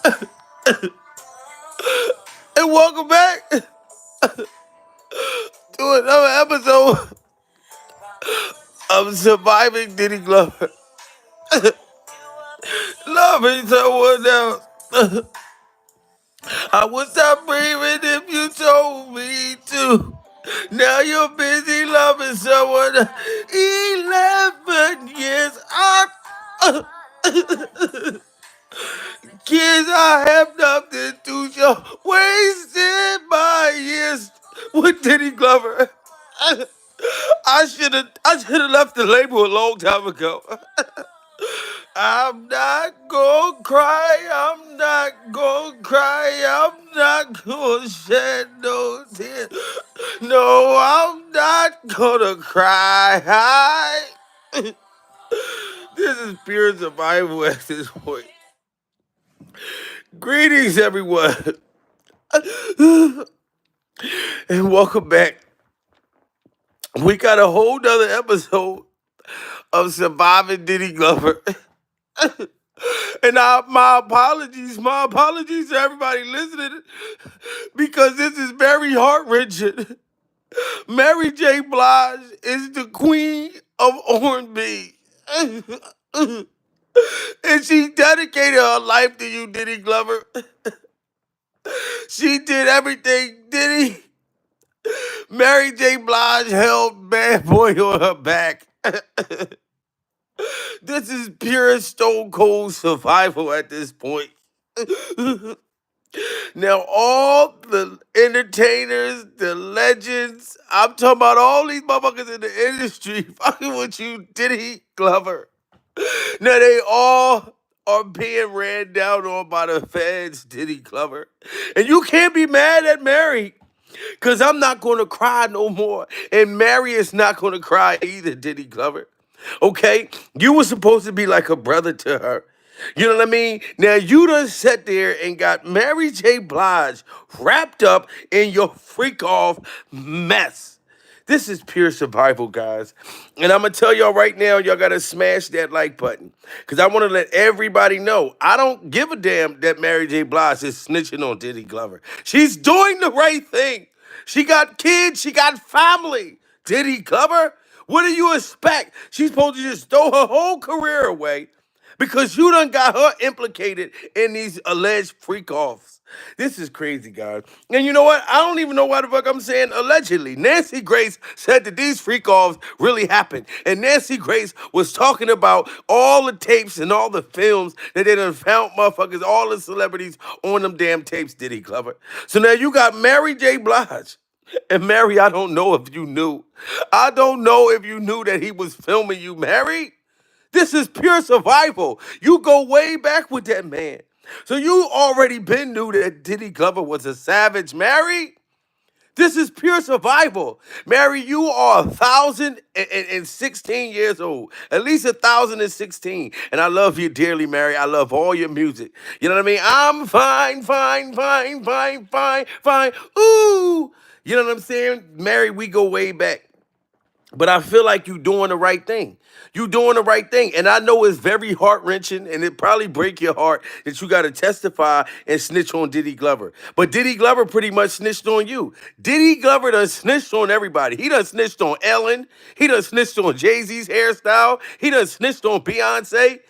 And welcome back to another episode of Surviving Diddy Glover. Loving someone else. I would stop breathing if you told me to. Now you're busy loving someone. 11 years. Kids, I have nothing to show. Wasted my years with Diddy Glover. I should have left the label a long time ago. I'm not gonna cry, I'm not gonna cry, I'm not gonna shed no tears. No, I'm not gonna cry. This is pure survival at this point. Greetings, everyone, and welcome back. We got a whole nother episode of Surviving Diddy Glover. And my apologies to everybody listening, because this is very heart wrenching. Mary J. Blige is the queen of R&B. And she dedicated her life to you, Diddy Glover. She did everything, Diddy. Mary J. Blige held Bad Boy on her back. This is pure stone cold survival at this point. Now, all the entertainers, the legends, I'm talking about all these motherfuckers in the industry fucking with you, Diddy Glover. Now, they all are being ran down on by the feds, Diddy Glover. And you can't be mad at Mary, because I'm not going to cry no more. And Mary is not going to cry either, Diddy Glover. Okay? You were supposed to be like a brother to her. You know what I mean? Now, you done sat there and got Mary J. Blige wrapped up in your freak off mess. This is pure survival, guys. And I'm going to tell y'all right now, y'all got to smash that like button. Because I want to let everybody know, I don't give a damn that Mary J. Blige is snitching on Diddy Glover. She's doing the right thing. She got kids. She got family. Diddy Glover, what do you expect? She's supposed to just throw her whole career away because you done got her implicated in these alleged freak-offs. This is crazy, guys. And you know what? I don't even know why the fuck I'm saying allegedly. Nancy Grace said that these freak-offs really happened. And Nancy Grace was talking about all the tapes and all the films that they done found motherfuckers, all the celebrities on them damn tapes, Diddy Glover. So now you got Mary J. Blige. And Mary, I don't know if you knew. I don't know if you knew that he was filming you, Mary. This is pure survival. You go way back with that man. So you already been knew that Diddy Glover was a savage, Mary. This is pure survival. Mary, you are 1,016 years old. At least 1,016. And I love you dearly, Mary. I love all your music. You know what I mean? I'm fine, fine, fine, fine, fine, fine. Ooh. You know what I'm saying? Mary, we go way back. But I feel like you doing the right thing. You doing the right thing. And I know it's very heart-wrenching, and it probably break your heart that you got to testify and snitch on Diddy Glover. But Diddy Glover pretty much snitched on you. Diddy Glover done snitched on everybody. He done snitched on Ellen. He done snitched on Jay-Z's hairstyle. He done snitched on Beyonce.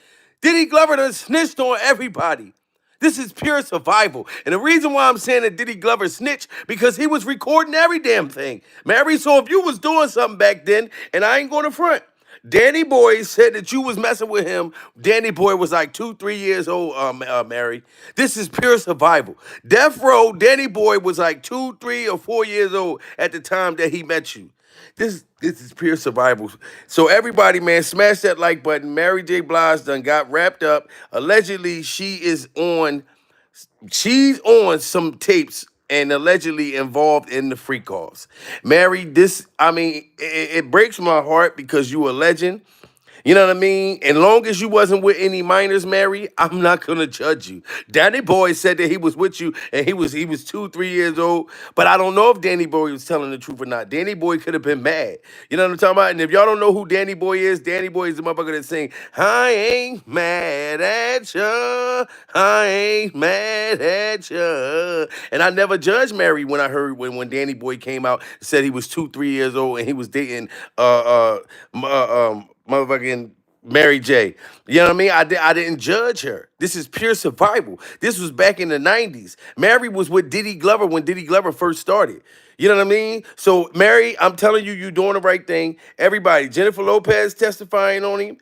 Diddy Glover done snitched on everybody. This is pure survival. And the reason why I'm saying that Diddy Glover snitched, because he was recording every damn thing. Mary, so if you was doing something back then, and I ain't going to front, Danny Boy said that you was messing with him. Danny Boy was like 2, 3 years old, Mary. This is pure survival. Death Row, Danny Boy was like 2, 3, or 4 years old at the time that he met you. This is pure survival. So everybody, man, smash that like button. Mary J. Blige done got wrapped up. Allegedly, she's on some tapes and allegedly involved in the freak offs. Mary, it breaks my heart because you a legend. You know what I mean? And long as you wasn't with any minors, Mary, I'm not gonna judge you. Danny Boy said that he was with you and he was 2, 3 years old. But I don't know if Danny Boy was telling the truth or not. Danny Boy could have been mad. You know what I'm talking about? And if y'all don't know who Danny Boy is the motherfucker that sing, I ain't mad at ya. I ain't mad at ya. And I never judged Mary when I heard when Danny Boy came out and said he was 2, 3 years old and he was dating motherfucking Mary J. You know what I mean? I didn't judge her. This is pure survival. This was back in the 90s. Mary was with Diddy Glover when Diddy Glover first started. You know what I mean? So, Mary, I'm telling you, you're doing the right thing. Everybody, Jennifer Lopez testifying on him.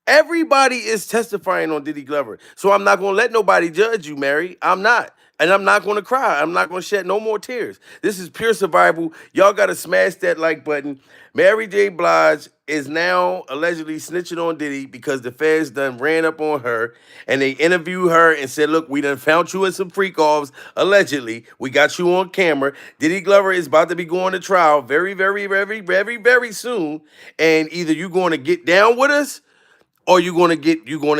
Everybody is testifying on Diddy Glover. So I'm not gonna let nobody judge you, Mary. I'm not. And I'm not gonna cry. I'm not gonna shed no more tears. This is pure survival. Y'all gotta smash that like button. Mary J. Blige is now allegedly snitching on Diddy because the feds done ran up on her and they interviewed her and said, look, we done found you in some freak offs. Allegedly, we got you on camera. Diddy Glover is about to be going to trial very, very, very, very, very soon. And either you going to get down with us or you gonna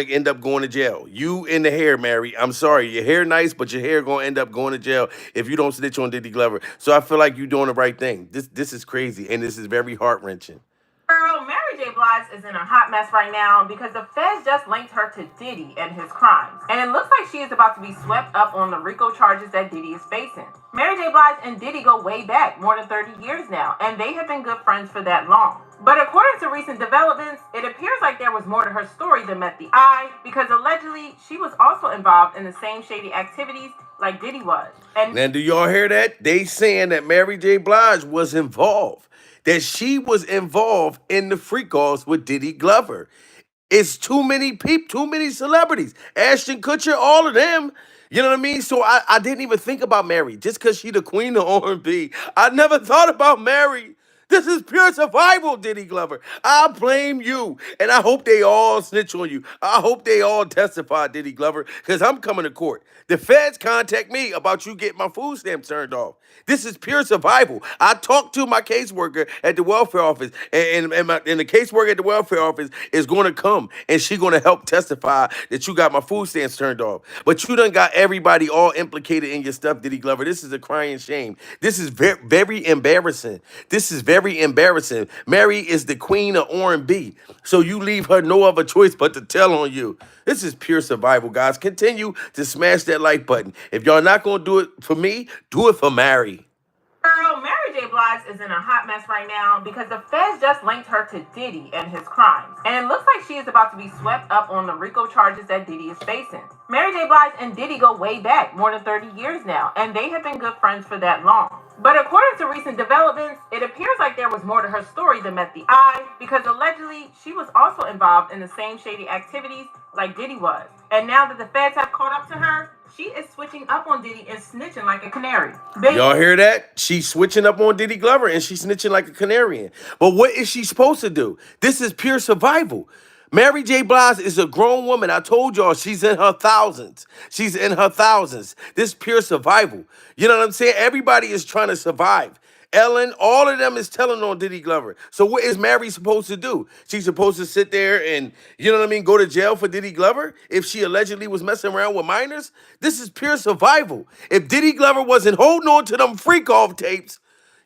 end up going to jail. You and the hair, Mary. I'm sorry, your hair nice, but your hair gonna end up going to jail if you don't snitch on Diddy Glover. So I feel like you're doing the right thing. This is crazy and this is very heart wrenching. Girl, Mary J. Blige is in a hot mess right now because the feds just linked her to Diddy and his crimes. And it looks like she is about to be swept up on the RICO charges that Diddy is facing. Mary J. Blige and Diddy go way back, more than 30 years now, and they have been good friends for that long. But according to recent developments, it appears like there was more to her story than met the eye because allegedly she was also involved in the same shady activities like Diddy was. And Now, do y'all hear that? They saying that Mary J. Blige was involved, that she was involved in the freak offs with Diddy Glover. It's too many people, too many celebrities. Ashton Kutcher, all of them. You know what I mean? So I didn't even think about Mary just because she the queen of R&B. I never thought about Mary. This is pure survival, Diddy Glover. I blame you. And I hope they all snitch on you. I hope they all testify, Diddy Glover, because I'm coming to court. The feds contact me about you getting my food stamps turned off. This is pure survival. I talked to my caseworker at the welfare office, and the caseworker at the welfare office is going to come, and she going to help testify that you got my food stamps turned off. But you done got everybody all implicated in your stuff, Diddy Glover. This is a crying shame. This is very, very embarrassing. This is very embarrassing. Mary is the queen of R&B, so you leave her no other choice but to tell on you. This is pure survival, guys. Continue to smash that like button. If y'all not gonna do it for me, do it for Mary. Girl, Mary J. Blige is in a hot mess right now because the feds just linked her to Diddy and his crimes. And it looks like she is about to be swept up on the RICO charges that Diddy is facing. Mary J. Blige and Diddy go way back, more than 30 years now, and they have been good friends for that long. But according to recent developments, it appears like there was more to her story than met the eye because allegedly she was also involved in the same shady activities like Diddy was. And now that the feds have caught up to her, she is switching up on Diddy and snitching like a canary. Y'all hear that? She's switching up on Diddy Glover and she's snitching like a canary. But what is she supposed to do? This is pure survival. Mary J. Blige is a grown woman. I told y'all she's in her thousands. She's in her thousands. This is pure survival. You know what I'm saying? Everybody is trying to survive. Ellen, all of them is telling on Diddy Glover. So what is Mary supposed to do? She's supposed to sit there and, you know what I mean, go to jail for Diddy Glover if she allegedly was messing around with minors? This is pure survival. If Diddy Glover wasn't holding on to them freak off tapes,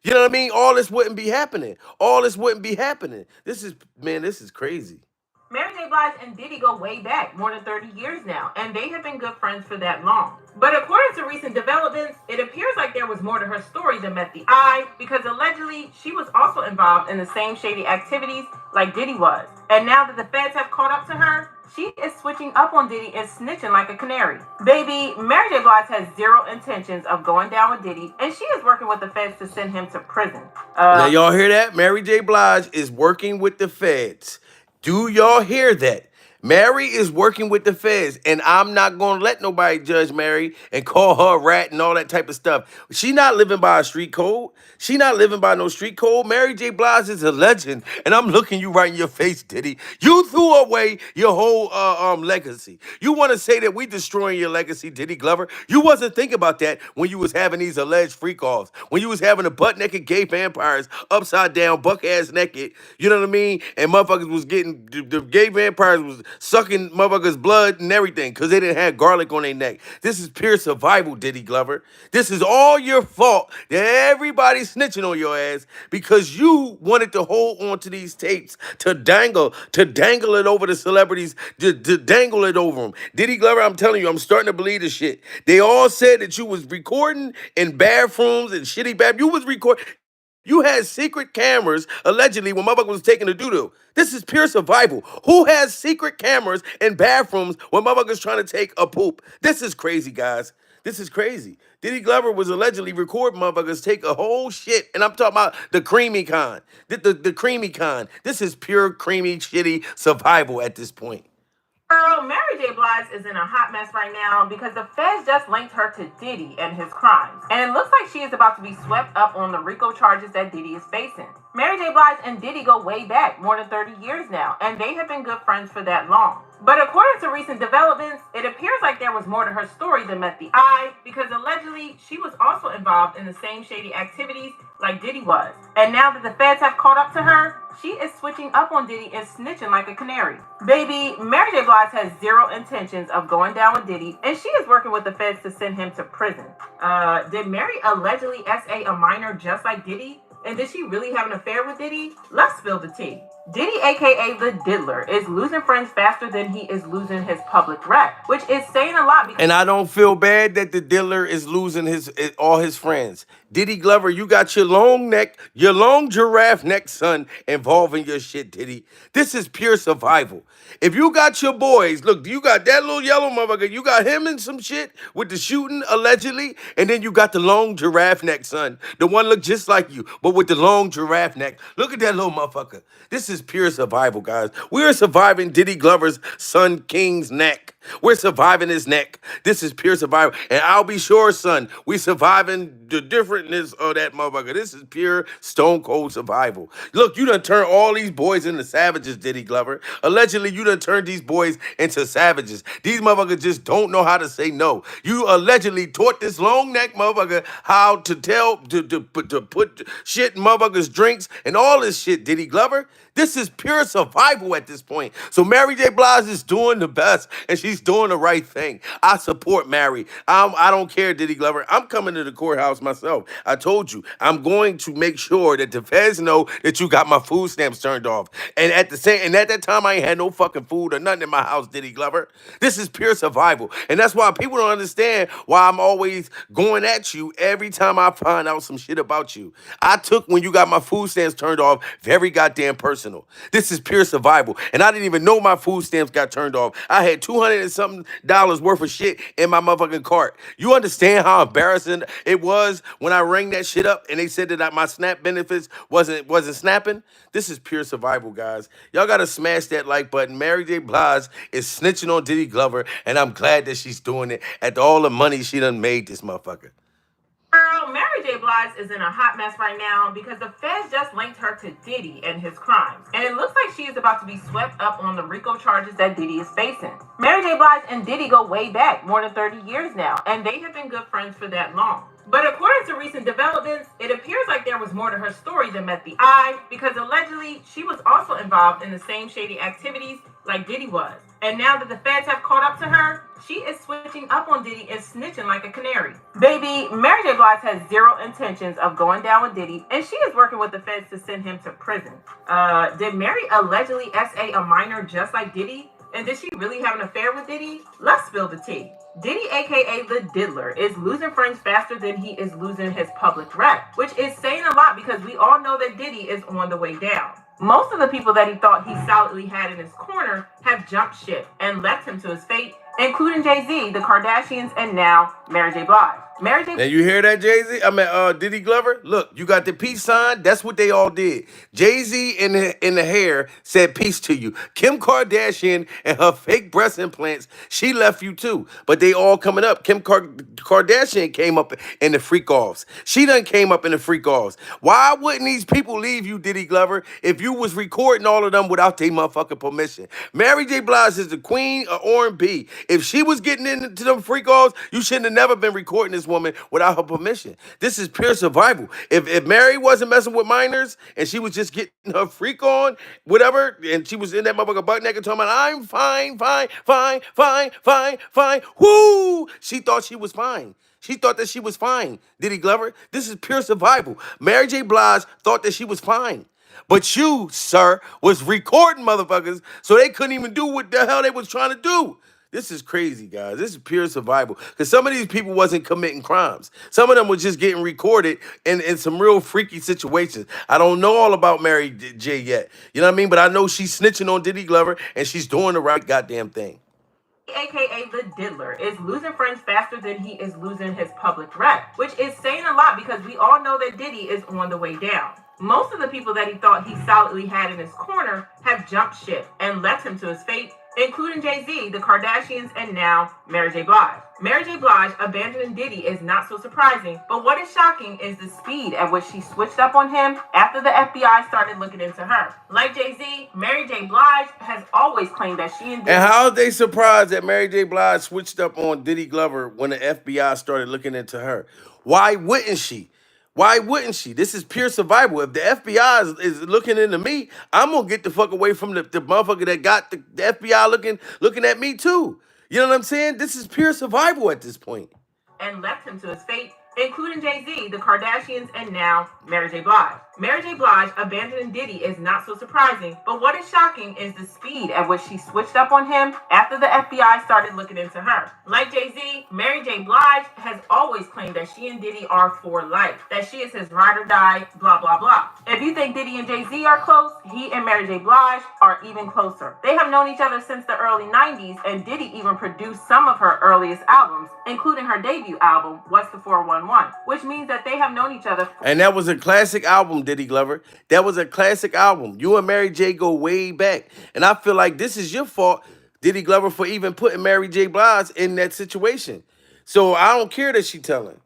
you know what I mean, all this wouldn't be happening. All this wouldn't be happening. This is crazy. Mary J. Blige and Diddy go way back, more than 30 years now, and they have been good friends for that long. But according to recent developments, it appears like there was more to her story than met the eye because allegedly she was also involved in the same shady activities like Diddy was. And now that the feds have caught up to her, she is switching up on Diddy and snitching like a canary. Baby, Mary J. Blige has zero intentions of going down with Diddy, and she is working with the feds to send him to prison. Now, y'all hear that? Mary J. Blige is working with the feds. Do y'all hear that? Mary is working with the feds, and I'm not gonna let nobody judge Mary and call her a rat and all that type of stuff. She not living by a street code. She not living by no street code. Mary J. Blige is a legend, and I'm looking you right in your face, Diddy. You threw away your whole legacy. You want to say that we destroying your legacy, Diddy Glover? You wasn't thinking about that when you was having these alleged freak offs, when you was having the butt naked gay vampires upside down, buck ass naked. You know what I mean? And motherfuckers was getting the gay vampires was sucking motherfuckers' blood and everything because they didn't have garlic on their neck. This is pure survival, Diddy Glover. This is all your fault that everybody's snitching on your ass because you wanted to hold on to these tapes to dangle it over the celebrities, to dangle it over them. Diddy Glover, I'm telling you, I'm starting to believe this shit. They all said that you was recording in bathrooms and shitty You was recording. You had secret cameras, allegedly, when motherfucker was taking a doo-doo. This is pure survival. Who has secret cameras in bathrooms when motherfuckers trying to take a poop? This is crazy, guys. This is crazy. Diddy Glover was allegedly recording motherfuckers take a whole shit, and I'm talking about the creamy kind. The creamy kind. This is pure creamy, shitty survival at this point. Girl, Mary J. Blige is in a hot mess right now because the feds just linked her to Diddy and his crimes. And it looks like she is about to be swept up on the RICO charges that Diddy is facing. Mary J. Blige and Diddy go way back, more than 30 years now, and they have been good friends for that long. But according to recent developments, it appears like there was more to her story than met the eye, because allegedly she was also involved in the same shady activities like Diddy was. And now that the feds have caught up to her, she is switching up on Diddy and snitching like a canary. Baby, Mary J. Blige has zero intentions of going down with Diddy, and she is working with the feds to send him to prison. Did Mary allegedly SA a minor just like Diddy? And did she really have an affair with Diddy? Let's spill the tea. Diddy, aka the Diddler, is losing friends faster than he is losing his public rep, which is saying a lot. And I don't feel bad that the Diddler is losing all his friends. Diddy Glover, you got your long neck, your long giraffe neck son involved in your shit, Diddy. This is pure survival. If you got your boys, look, you got that little yellow motherfucker, you got him in some shit with the shooting, allegedly, and then you got the long giraffe neck son. The one look just like you, but with the long giraffe neck. Look at that little motherfucker. This is pure survival, guys. We're surviving Diddy Glover's son King's neck. We're surviving his neck. This is pure survival. And I'll be sure, son, we surviving the differentness of that motherfucker. This is pure stone cold survival. Look, you done turned all these boys into savages, Diddy Glover. Allegedly, you done turned these boys into savages. These motherfuckers just don't know how to say no. You allegedly taught this long neck motherfucker how to put shit in motherfuckers' drinks and all this shit, Diddy Glover. This is pure survival at this point. So Mary J. Blige is doing the best, and she's doing the right thing. I support Mary. I don't care, Diddy Glover. I'm coming to the courthouse myself. I told you, I'm going to make sure that the feds know that you got my food stamps turned off. And at that time, I ain't had no fucking food or nothing in my house, Diddy Glover. This is pure survival. And that's why people don't understand why I'm always going at you every time I find out some shit about you. I took when you got my food stamps turned off very goddamn personal. This is pure survival. And I didn't even know my food stamps got turned off. I had $200 and something worth of shit in my motherfucking cart. You understand how embarrassing it was when I rang that shit up and they said that my SNAP benefits wasn't snapping? This is pure survival, guys. Y'all gotta smash that like button. Mary J. Blige is snitching on Diddy Glover, and I'm glad that she's doing it after all the money she done made this motherfucker. Girl, Mary J. Blige is in a hot mess right now because the feds just linked her to Diddy and his crimes. And it looks like she is about to be swept up on the RICO charges that Diddy is facing. Mary J. Blige and Diddy go way back, more than 30 years now, and they have been good friends for that long. But according to recent developments, it appears like there was more to her story than met the eye, because allegedly she was also involved in the same shady activities like Diddy was. And now that the feds have caught up to her, she is switching up on Diddy and snitching like a canary. Baby, Mary J. Blige has zero intentions of going down with Diddy, and she is working with the feds to send him to prison. Did Mary allegedly SA a minor just like Diddy? And did she really have an affair with Diddy? Let's spill the tea. Diddy, aka the Diddler, is losing friends faster than he is losing his public rep, which is saying a lot because we all know that Diddy is on the way down. Most of the people that he thought he solidly had in his corner have jumped ship and left him to his fate, including Jay-Z, the Kardashians, and now Mary J. Blige. Mary J. Now you hear that, Jay-Z? Diddy Glover? Look, you got the peace sign. That's what they all did. Jay-Z in the hair said peace to you. Kim Kardashian and her fake breast implants, she left you too. But they all coming up. Kardashian came up in the freak offs. She done came up in the freak offs. Why wouldn't these people leave you, Diddy Glover, if you was recording all of them without their motherfucking permission? Mary J. Blige is the queen of R&B. If she was getting into them freak offs, you shouldn't have never been recording this woman without her permission. This is pure survival. If Mary wasn't messing with minors and she was just getting her freak on, whatever, and she was in that motherfucker butt naked talking about, I'm fine, fine, fine, fine, fine, fine. Whoo! She thought she was fine. She thought that she was fine, Diddy Glover. This is pure survival. Mary J. Blige thought that she was fine. But you, sir, was recording motherfuckers so they couldn't even do what the hell they was trying to do. This is crazy, guys. This is pure survival. Because some of these people wasn't committing crimes. Some of them was just getting recorded in some real freaky situations. I don't know all about Mary J yet. You know what I mean? But I know she's snitching on Diddy Glover and she's doing the right goddamn thing. AKA the Diddler, is losing friends faster than he is losing his public rep, which is saying a lot because we all know that Diddy is on the way down. Most of the people that he thought he solidly had in his corner have jumped ship and left him to his fate, including Jay-Z, the Kardashians, and now Mary J. Blige. Mary J. Blige abandoning Diddy is not so surprising, but what is shocking is the speed at which she switched up on him after the FBI started looking into her. Like Jay-Z, Mary J. Blige has always claimed that she and Diddy... And how are they surprised that Mary J. Blige switched up on Diddy Glover when the FBI started looking into her? Why wouldn't she? Why wouldn't she? This is pure survival. If the FBI is looking into me, I'm gonna get the fuck away from the motherfucker that got the FBI looking at me too. You know what I'm saying? This is pure survival at this point. And left him to his fate, including Jay-Z, the Kardashians, and now Mary J. Blige. Mary J. Blige abandoning Diddy is not so surprising, but what is shocking is the speed at which she switched up on him after the FBI started looking into her. Like Jay-Z, Mary J. Blige has always claimed that she and Diddy are for life, that she is his ride or die, blah, blah, blah. If you think Diddy and Jay-Z are close, he and Mary J. Blige are even closer. They have known each other since the early 90s, and Diddy even produced some of her earliest albums, including her debut album, What's the 411, which means that they have known each other. And that was a classic album, Diddy Glover. That was a classic album. You and Mary J go way back. And I feel like this is your fault, Diddy Glover, for even putting Mary J. Blige in that situation. So I don't care that she telling.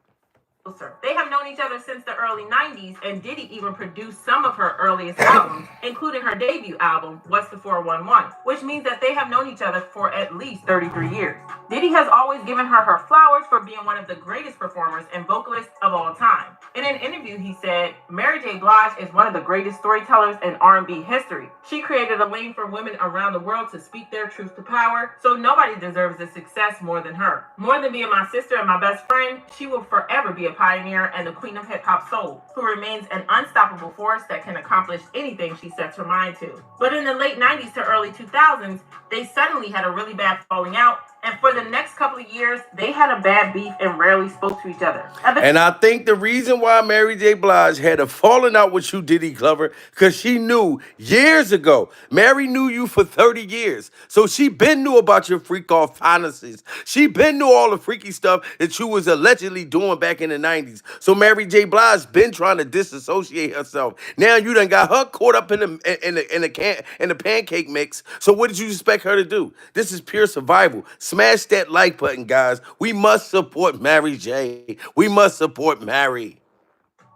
They have known each other since the early 90s, and Diddy even produced some of her earliest albums, including her debut album, What's the 411, which means that they have known each other for at least 33 years. Diddy has always given her her flowers for being one of the greatest performers and vocalists of all time. In an interview, he said, Mary J. Blige is one of the greatest storytellers in R&B history. She created a lane for women around the world to speak their truth to power, so nobody deserves this success more than her. More than being my sister and my best friend, she will forever be a pioneer and the queen of hip-hop soul, who remains an unstoppable force that can accomplish anything she sets her mind to. But in the late 90s to early 2000s, they suddenly had a really bad falling out, and for the next couple of years, they had a bad beef and rarely spoke to each other. And I think the reason why Mary J. Blige had a falling out with you, Diddy Glover, because she knew years ago. Mary knew you for 30 years. So she been knew about your freak off fantasies. She been knew all the freaky stuff that you was allegedly doing back in the 90s. So Mary J. Blige been trying to disassociate herself. Now you done got her caught up in the pancake mix. So what did you expect her to do? This is pure survival. Smash that like button, guys. We must support Mary J. We must support Mary.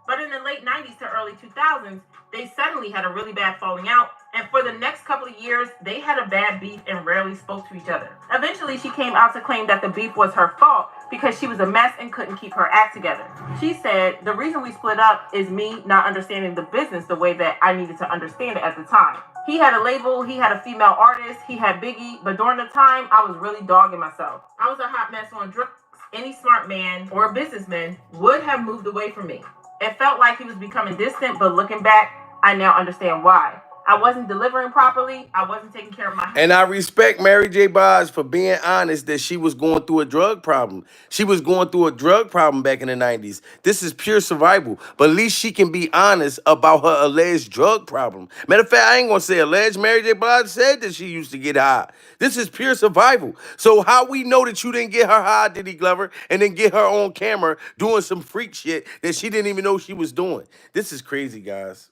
But in the late 90s to early 2000s, they suddenly had a really bad falling out, and for the next couple of years, they had a bad beef and rarely spoke to each other. Eventually, she came out to claim that the beef was her fault because she was a mess and couldn't keep her act together. She said, the reason we split up is me not understanding the business the way that I needed to understand it at the time. He had a label, he had a female artist, he had Biggie, but during the time, I was really dogging myself. I was a hot mess on drugs. Any smart man or businessman would have moved away from me. It felt like he was becoming distant, but looking back, I now understand why. I wasn't delivering properly. I wasn't taking care of my health. And I respect Mary J. Blige for being honest that she was going through a drug problem. She was going through a drug problem back in the 90s. This is pure survival. But at least she can be honest about her alleged drug problem. Matter of fact, I ain't gonna say alleged. Mary J. Blige said that she used to get high. This is pure survival. So how we know that you didn't get her high, Diddy Glover, and then get her on camera doing some freak shit that she didn't even know she was doing? This is crazy, guys.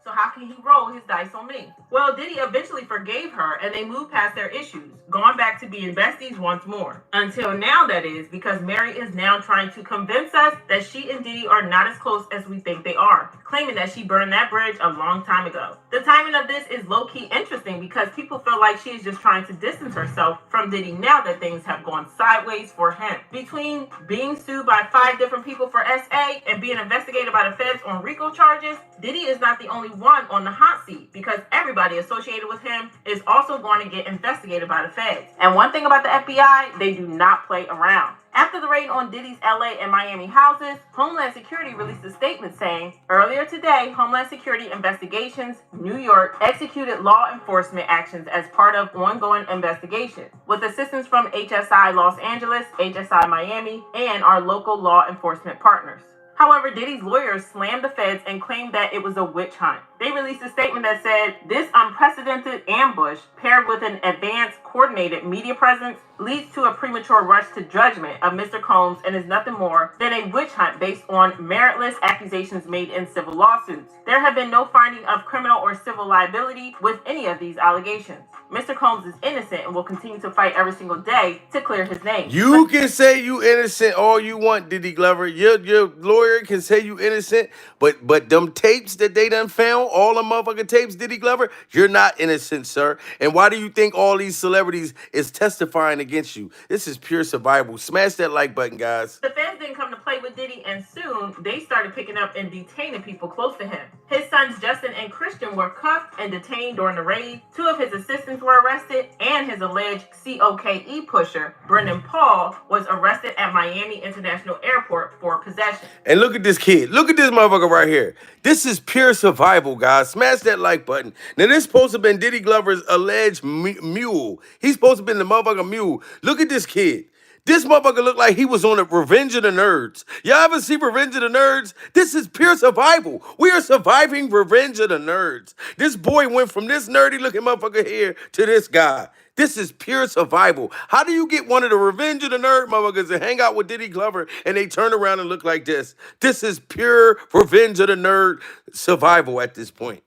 So how can he roll his dice on me? Well, Diddy eventually forgave her and they moved past their issues, going back to being besties once more. Until now, that is, because Mary is now trying to convince us that she and Diddy are not as close as we think they are, claiming that she burned that bridge a long time ago. The timing of this is low-key interesting because people feel like she is just trying to distance herself from Diddy now that things have gone sideways for him. Between being sued by 5 different people for SA and being investigated by the feds on RICO charges, Diddy is not the only one on the hot seat because everybody associated with him is also going to get investigated by the feds. And one thing about the FBI, they do not play around. After the raid on Diddy's LA and Miami houses, Homeland Security released a statement saying, earlier today, Homeland Security Investigations, New York, executed law enforcement actions as part of ongoing investigations, with assistance from HSI Los Angeles, HSI Miami, and our local law enforcement partners. However, Diddy's lawyers slammed the feds and claimed that it was a witch hunt. They released a statement that said, this unprecedented ambush, paired with an advanced, coordinated media presence, leads to a premature rush to judgment of Mr. Combs and is nothing more than a witch hunt based on meritless accusations made in civil lawsuits. There have been no finding of criminal or civil liability with any of these allegations. Mr. Combs is innocent and will continue to fight every single day to clear his name. You can say you innocent all you want, Diddy Glover. Your lawyer can say you innocent, but them tapes that they done found, all the motherfucking tapes, Diddy Glover, you're not innocent, sir. And why do you think all these celebrities is testifying against you? This is pure survival. Smash that like button, guys. The feds didn't come to play with Diddy, and soon they started picking up and detaining people close to him. His sons Justin and Christian were cuffed and detained during the raid. 2 of his assistants were arrested, and his alleged COKE pusher, Brendan Paul, was arrested at Miami International Airport for possession. And look at this kid. Look at this motherfucker right here. This is pure survival, guys. Smash that like button. Now, this supposed to have been Diddy Glover's alleged mule. He's supposed to have been the motherfucking mule. Look at this kid. This motherfucker looked like he was on a Revenge of the Nerds. Y'all ever see Revenge of the Nerds? This is pure survival. We are surviving Revenge of the Nerds. This boy went from this nerdy looking motherfucker here to this guy. This is pure survival. How do you get one of the Revenge of the Nerd motherfuckers to hang out with Diddy Glover and they turn around and look like this? This is pure Revenge of the Nerd survival at this point.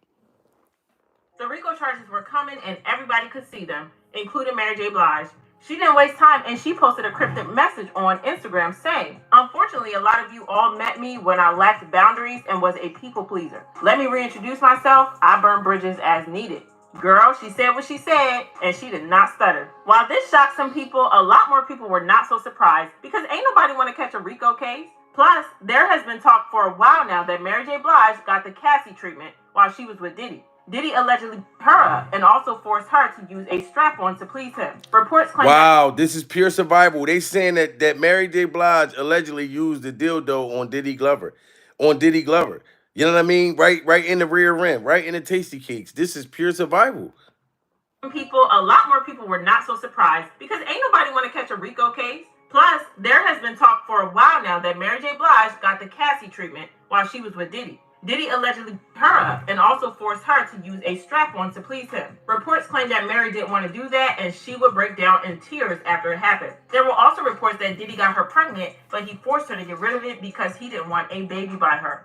The RICO charges were coming and everybody could see them, including Mary J. Blige. She didn't waste time and she posted a cryptic message on Instagram saying, unfortunately, a lot of you all met me when I lacked boundaries and was a people pleaser. Let me reintroduce myself. I burn bridges as needed. Girl, she said what she said, and she did not stutter. While this shocked some people, a lot more people were not so surprised because ain't nobody want to catch a RICO case. Plus, there has been talk for a while now that Mary J. Blige got the Cassie treatment while she was with Diddy. Diddy allegedly beat her up and also forced her to use a strap-on to please him. Reports claim this is pure survival. They saying that Mary J. Blige allegedly used the dildo on Diddy Glover. On Diddy Glover. You know what I mean? Right in the rear rim, right in the tasty cakes. This is pure survival. A lot more people were not so surprised because ain't nobody want to catch a RICO case. Plus, there has been talk for a while now that Mary J. Blige got the Cassie treatment while she was with Diddy. Diddy allegedly beat her up and also forced her to use a strap-on to please him. Reports claim that Mary didn't want to do that and she would break down in tears after it happened. There were also reports that Diddy got her pregnant, but he forced her to get rid of it because he didn't want a baby by her.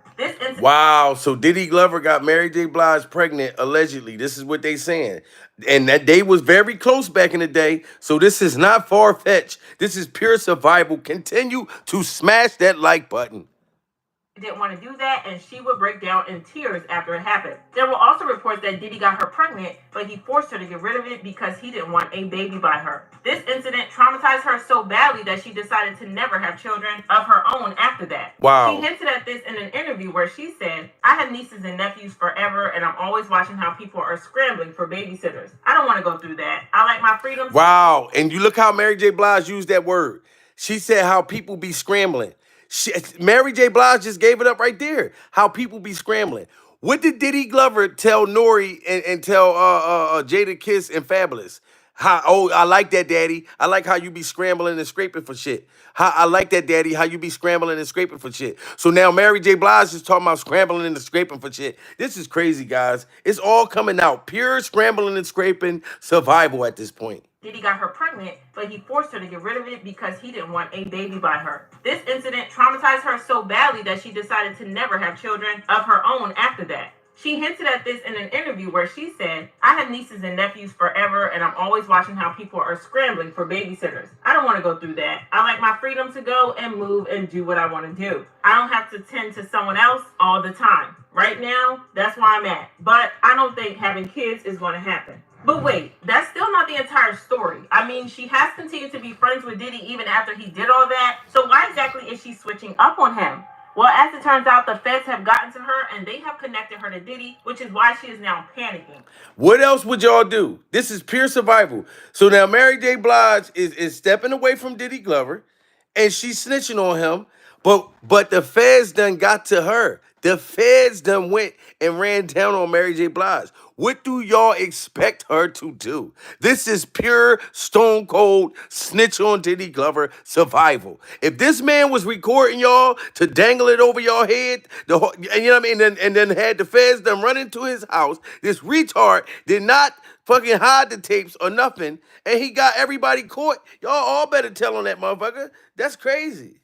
So Diddy Glover got Mary J. Blige pregnant, allegedly. This is what they saying. And that day was very close back in the day, so this is not far-fetched. This is pure survival. Continue to smash that like button. Didn't want to do that and she would break down in tears after it happened. There were also reports that Diddy got her pregnant, but he forced her to get rid of it because he didn't want a baby by her. This incident traumatized her so badly that she decided to never have children of her own after that. Wow. She hinted at this in an interview where she said, I have nieces and nephews forever and I'm always watching how people are scrambling for babysitters. I don't want to go through that. I like my freedom. Wow. And you look how Mary J. Blige used that word. She said how people be scrambling. Mary J. Blige just gave it up right there. How people be scrambling. What did Diddy Glover tell Nori and tell Jada Kiss and Fabulous? How, oh, I like that, Daddy. I like how you be scrambling and scraping for shit. How, I like that, Daddy. How you be scrambling and scraping for shit. So now Mary J. Blige is talking about scrambling and scraping for shit. This is crazy, guys. It's all coming out. Pure scrambling and scraping survival at this point. Diddy got her pregnant, but he forced her to get rid of it because he didn't want a baby by her. This incident traumatized her so badly that she decided to never have children of her own after that. She hinted at this in an interview where she said, I have nieces and nephews forever, and I'm always watching how people are scrambling for babysitters. I don't want to go through that. I like my freedom to go and move and do what I want to do. I don't have to tend to someone else all the time. Right now, that's where I'm at. But I don't think having kids is going to happen. But wait, that's still not the entire story. I mean, she has continued to be friends with Diddy even after he did all that. So why exactly is she switching up on him? Well, as it turns out, the feds have gotten to her and they have connected her to Diddy, which is why she is now panicking. What else would y'all do? This is pure survival. So now Mary J. Blige is stepping away from Diddy Glover and she's snitching on him. But the feds done got to her. The feds done went and ran down on Mary J. Blige. What do y'all expect her to do? This is pure stone cold snitch on Diddy Glover survival. If this man was recording y'all to dangle it over your head, and you know what I mean, and then had the feds done run into his house, this retard did not fucking hide the tapes or nothing, and he got everybody caught. Y'all all better tell on that motherfucker. That's crazy.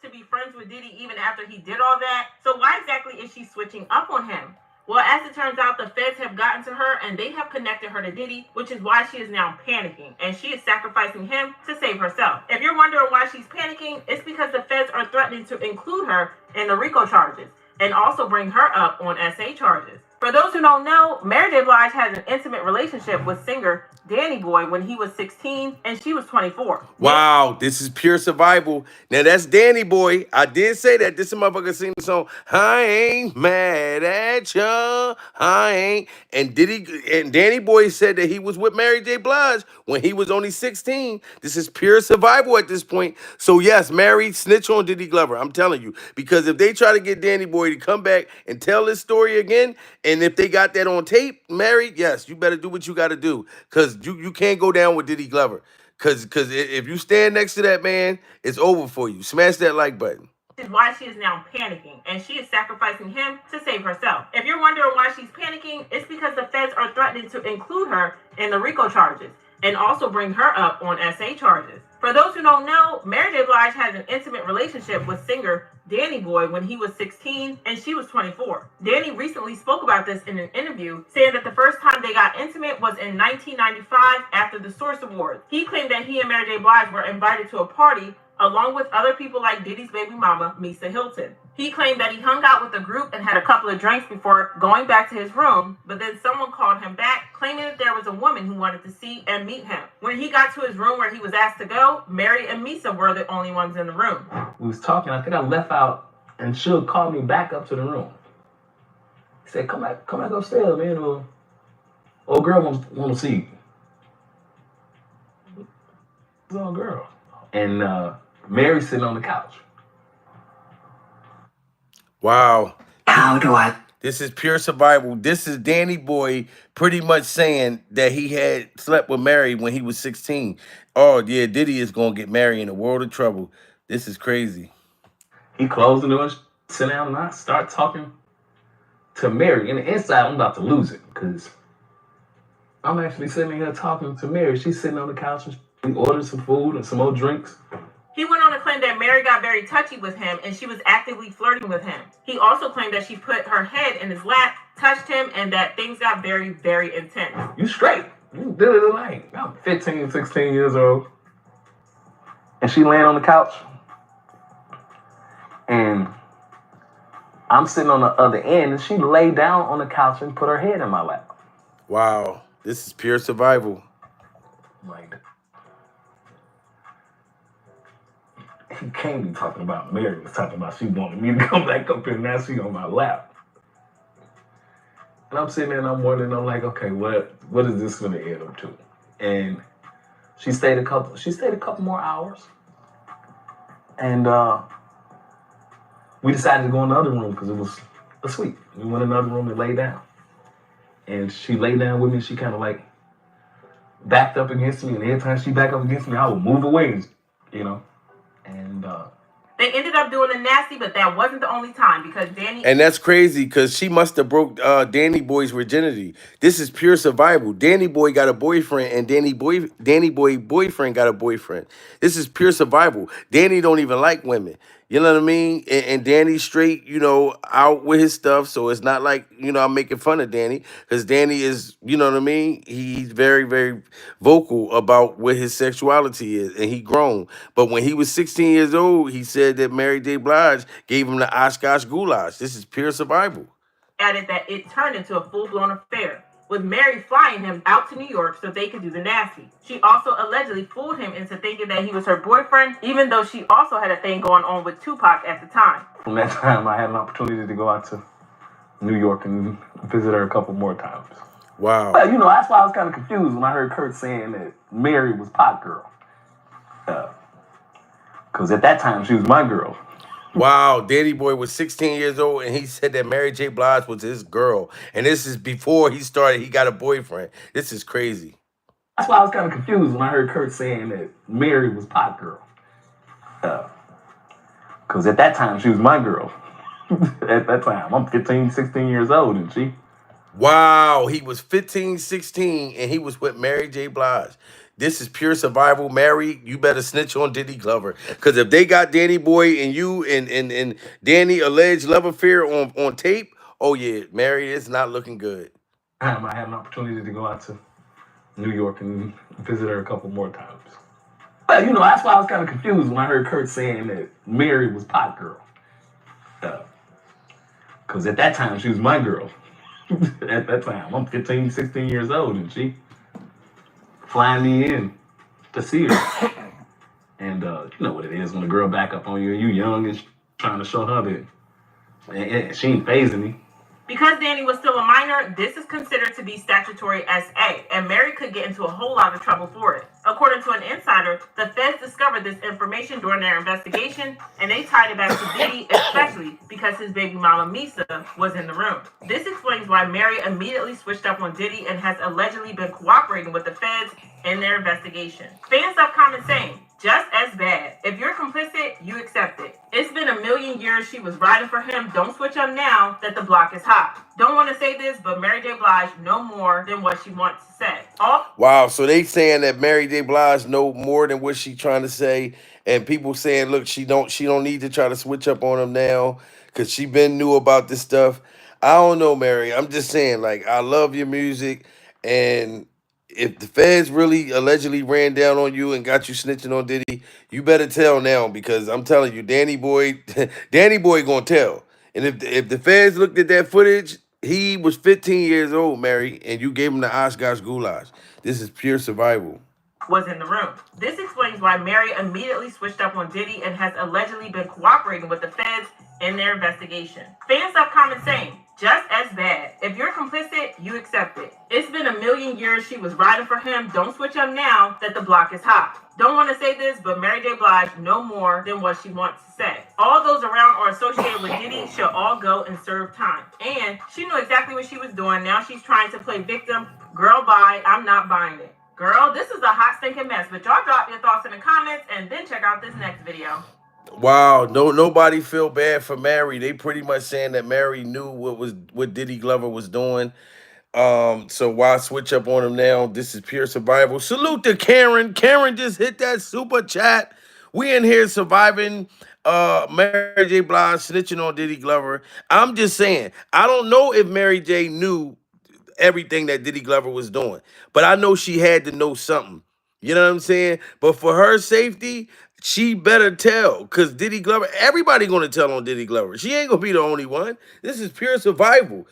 To be friends with Diddy even after he did all that. So why exactly is she switching up on him? Well, as it turns out, the feds have gotten to her and they have connected her to Diddy, which is why she is now panicking and she is sacrificing him to save herself. If you're wondering why she's panicking, it's because the feds are threatening to include her in the RICO charges and also bring her up on SA charges. For those who don't know, Mary J. Blige has an intimate relationship with singer Danny Boy when he was 16 and she was 24. Wow, this is pure survival. Now that's Danny Boy. I did say that. This motherfucker sing the song. I ain't mad at ya. I ain't. And Danny Boy said that he was with Mary J. Blige when he was only 16. This is pure survival at this point. So yes, Mary, snitch on Diddy Glover. I'm telling you. Because if they try to get Danny Boy to come back and tell this story again, and if they got that on tape, Mary, yes, you better do what you got to do. Because you can't go down with Diddy Glover. Because if you stand next to that man, it's over for you. Smash that like button. This is why she is now panicking and she is sacrificing him to save herself. If you're wondering why she's panicking, it's because the feds are threatening to include her in the RICO charges and also bring her up on SA charges. For those who don't know, Mary J. Blige has an intimate relationship with singer Danny Boy when he was 16 and she was 24. Danny recently spoke about this in an interview, saying that the first time they got intimate was in 1995 after the Source Awards. He claimed that he and Mary J. Blige were invited to a party along with other people like Diddy's baby mama, Misa Hilton. He claimed that he hung out with the group and had a couple of drinks before going back to his room, but then someone called him back, claiming that there was a woman who wanted to see and meet him. When he got to his room where he was asked to go, Mary and Misa were the only ones in the room. We was talking, I think I left out, and Suge called me back up to the room. He said, come back upstairs, man, or old girl want to see you. It's old girl. And Mary's sitting on the couch. Wow. How do I? This is pure survival. This is Danny Boy pretty much saying that he had slept with Mary when he was 16. Oh, yeah, Diddy is going to get Mary in a world of trouble. This is crazy. He closed the door, sit down, and I start talking to Mary. And the inside, I'm about to lose it because I'm actually sitting here talking to Mary. She's sitting on the couch and we ordered some food and some more drinks. He went on to claim that Mary got very touchy with him and she was actively flirting with him. He also claimed that she put her head in his lap, touched him, and that things got very, very intense. You straight. You did it tonight. I'm 15, 16 years old. And she laying on the couch. And I'm sitting on the other end and she laid down on the couch and put her head in my lap. Wow. This is pure survival. Like, he can't be talking about Mary. Was talking about she wanted me to come back up here and now she on my lap. And I'm sitting there and I'm wondering, I'm like, okay, what is this gonna end up to? And she stayed a couple more hours. And we decided to go in the other room because it was asleep. We went in another room and lay down. And she lay down with me. She kind of like backed up against me. And every time she backed up against me, I would move away, you know. And they ended up doing the nasty, but that wasn't the only time because Danny. And that's crazy because she must have broke Danny Boy's virginity. This is pure survival. Danny Boy got a boyfriend, and Danny Boy boyfriend got a boyfriend. This is pure survival. Danny don't even like women. You know what I mean? And Danny's straight, you know, out with his stuff. So it's not like, you know, I'm making fun of Danny because Danny is, you know what I mean? He's very, very vocal about what his sexuality is, and he grown. But when he was 16 years old, he said that Mary J. Blige gave him the Oshkosh goulash. This is pure survival. Added that it turned into a full-blown affair, with Mary flying him out to New York so they could do the nasty. She also allegedly fooled him into thinking that he was her boyfriend, even though she also had a thing going on with Tupac at the time. from that time, I had an opportunity to go out to New York and visit her a couple more times. Wow. But, you know, that's why I was kind of confused when I heard Kurt saying that Mary was Pot Girl. Because at that time, she was my girl. Wow, Danny Boy was 16 years old and he said that Mary J. Blige was his girl. And this is before he got a boyfriend. This is crazy. That's why I was kind of confused when I heard Kurt saying that Mary was Pot Girl. Because at that time, she was my girl. At that time, I'm 15, 16 years old, and she. Wow, he was 15, 16, and he was with Mary J. Blige. This is pure survival. Mary, you better snitch on Diddy Glover. Because if they got Danny Boy and you and Danny alleged love affair on tape, oh yeah, Mary, it's not looking good. I had an opportunity to go out to New York and visit her a couple more times. But, you know, that's why I was kind of confused when I heard Kurt saying that Mary was Pot Girl. Because at that time, she was my girl. At that time, I'm 15, 16 years old, and she flying me in to see her. And you know what it is when a girl back up on you and you young and trying to show her that and she ain't phasing me. Because Danny was still a minor, this is considered to be statutory SA, and Mary could get into a whole lot of trouble for it. According to an insider, the feds discovered this information during their investigation, and they tied it back to Diddy, especially because his baby mama Misa was in the room. This explains why Mary immediately switched up on Diddy and has allegedly been cooperating with the feds in their investigation. Fans left comments saying, just as bad. If you're complicit, you accept it. It's been a million years she was riding for him. Don't switch up now that the block is hot. Don't want to say this, but Mary J. Blige know more than what she wants to say. Wow, so they saying that Mary J. Blige know more than what she trying to say, and people saying, look, she don't need to try to switch up on him now because she been knew about this stuff. I don't know, Mary. I'm just saying, like, I love your music, and if the feds really allegedly ran down on you and got you snitching on Diddy, you better tell now because I'm telling you, Danny Boy, Danny Boy gonna tell. And if the feds looked at that footage, he was 15 years old, Mary, and you gave him the Oshkosh goulash. This is pure survival. Was in the room. This explains why Mary immediately switched up on Diddy and has allegedly been cooperating with the feds in their investigation. Fans left comments saying, just as bad. If you're complicit, you accept it. It's been a million years she was riding for him. Don't switch up now that the block is hot. Don't want to say this, but Mary J. Blige know more than what she wants to say. All those around or associated with Diddy should all go and serve time. And she knew exactly what she was doing. Now she's trying to play victim. Girl, bye. I'm not buying it. Girl, this is a hot stinking mess. But y'all drop your thoughts in the comments and then check out this next video. Wow, nobody feel bad for Mary. They pretty much saying that Mary knew what Diddy Glover was doing. So why switch up on him now? This is pure survival. Salute to Karen. Karen just hit that super chat. We in here surviving Mary J. Blige snitching on Diddy Glover. I'm just saying, I don't know if Mary J knew everything that Diddy Glover was doing, but I know she had to know something. You know what I'm saying? But for her safety, she better tell, because Diddy Glover, everybody gonna tell on Diddy Glover. She ain't gonna be the only one. This is pure survival.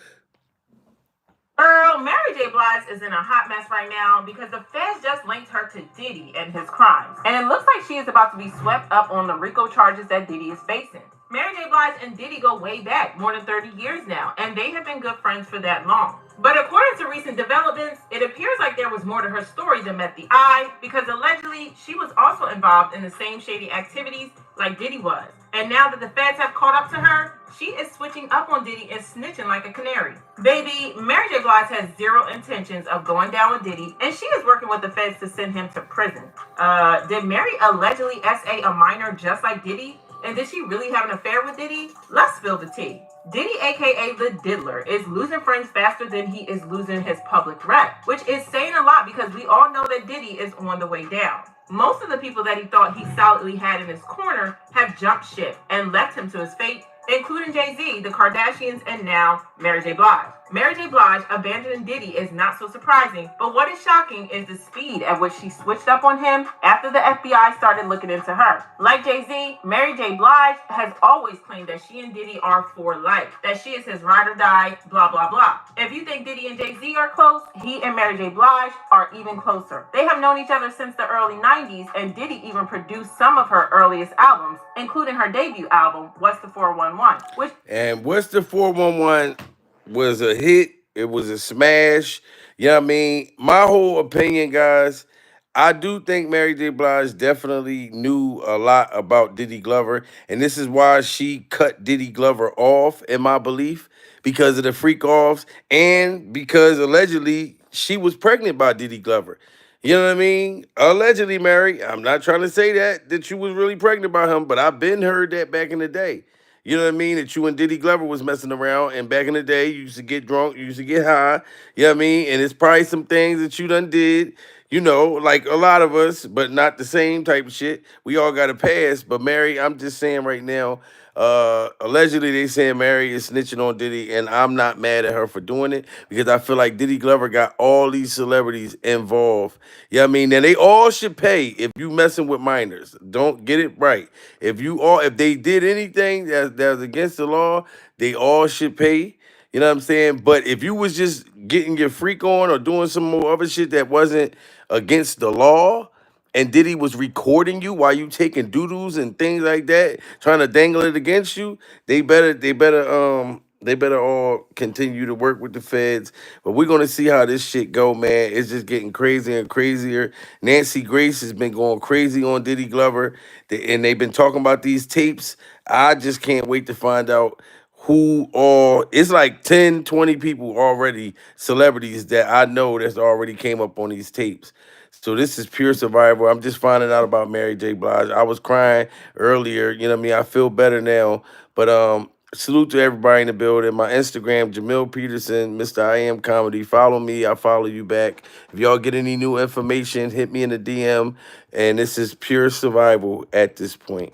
Girl, Mary J. Blige is in a hot mess right now because the feds just linked her to Diddy and his crimes. And it looks like she is about to be swept up on the RICO charges that Diddy is facing. Mary J. Blige and Diddy go way back, more than 30 years now, and they have been good friends for that long. But according to recent developments, it appears like there was more to her story than met the eye, because allegedly she was also involved in the same shady activities like Diddy was. And now that the feds have caught up to her, she is switching up on Diddy and snitching like a canary. Baby, Mary J. Blige has zero intentions of going down with Diddy, and she is working with the feds to send him to prison. Did Mary allegedly SA a minor just like Diddy? And did she really have an affair with Diddy? Let's spill the tea. Diddy, aka the Diddler, is losing friends faster than he is losing his public rep, which is saying a lot because we all know that Diddy is on the way down. Most of the people that he thought he solidly had in his corner have jumped ship and left him to his fate, including Jay-Z, the Kardashians, and now Mary J. Blige. Mary J. Blige abandoning Diddy is not so surprising, but what is shocking is the speed at which she switched up on him after the FBI started looking into her. Like Jay-Z, Mary J. Blige has always claimed that she and Diddy are for life, that she is his ride or die, blah, blah, blah. If you think Diddy and Jay-Z are close, he and Mary J. Blige are even closer. They have known each other since the early 90s, and Diddy even produced some of her earliest albums, including her debut album, What's the 411, which... And What's the 411 was a hit. It was a smash. You know what I mean? My whole opinion, guys, I do think Mary J. Blige definitely knew a lot about Diddy Glover. And this is why she cut Diddy Glover off, in my belief, because of the freak offs and because allegedly she was pregnant by Diddy Glover. You know what I mean? Allegedly, Mary. I'm not trying to say that you was really pregnant by him, but I've been heard that back in the day. You know what I mean? That you and Diddy Glover was messing around, and back in the day, you used to get drunk, you used to get high. You know what I mean? And it's probably some things that you done did, you know, like a lot of us, but not the same type of shit. We all got a pass. But Mary, I'm just saying right now, allegedly they saying Mary is snitching on Diddy, and I'm not mad at her for doing it because I feel like Diddy Glover got all these celebrities involved. Yeah, I mean, and they all should pay if you messing with minors. Don't get it right. If they did anything that's against the law, they all should pay. You know what I'm saying? But if you was just getting your freak on or doing some more other shit that wasn't against the law, and Diddy was recording you while you taking doodles and things like that, trying to dangle it against you, they better all continue to work with the feds. But we're gonna see how this shit go, man. It's just getting crazier and crazier. Nancy Grace has been going crazy on Diddy Glover, and they've been talking about these tapes. I just can't wait to find out who all. It's like 10, 20 people already, celebrities that I know that's already came up on these tapes. So this is pure survival. I'm just finding out about Mary J. Blige. I was crying earlier, you know what I mean? I feel better now. But salute to everybody in the building. My Instagram, Jamil Peterson, Mr. I Am Comedy. Follow me, I follow you back. If y'all get any new information, hit me in the DM. And this is pure survival at this point.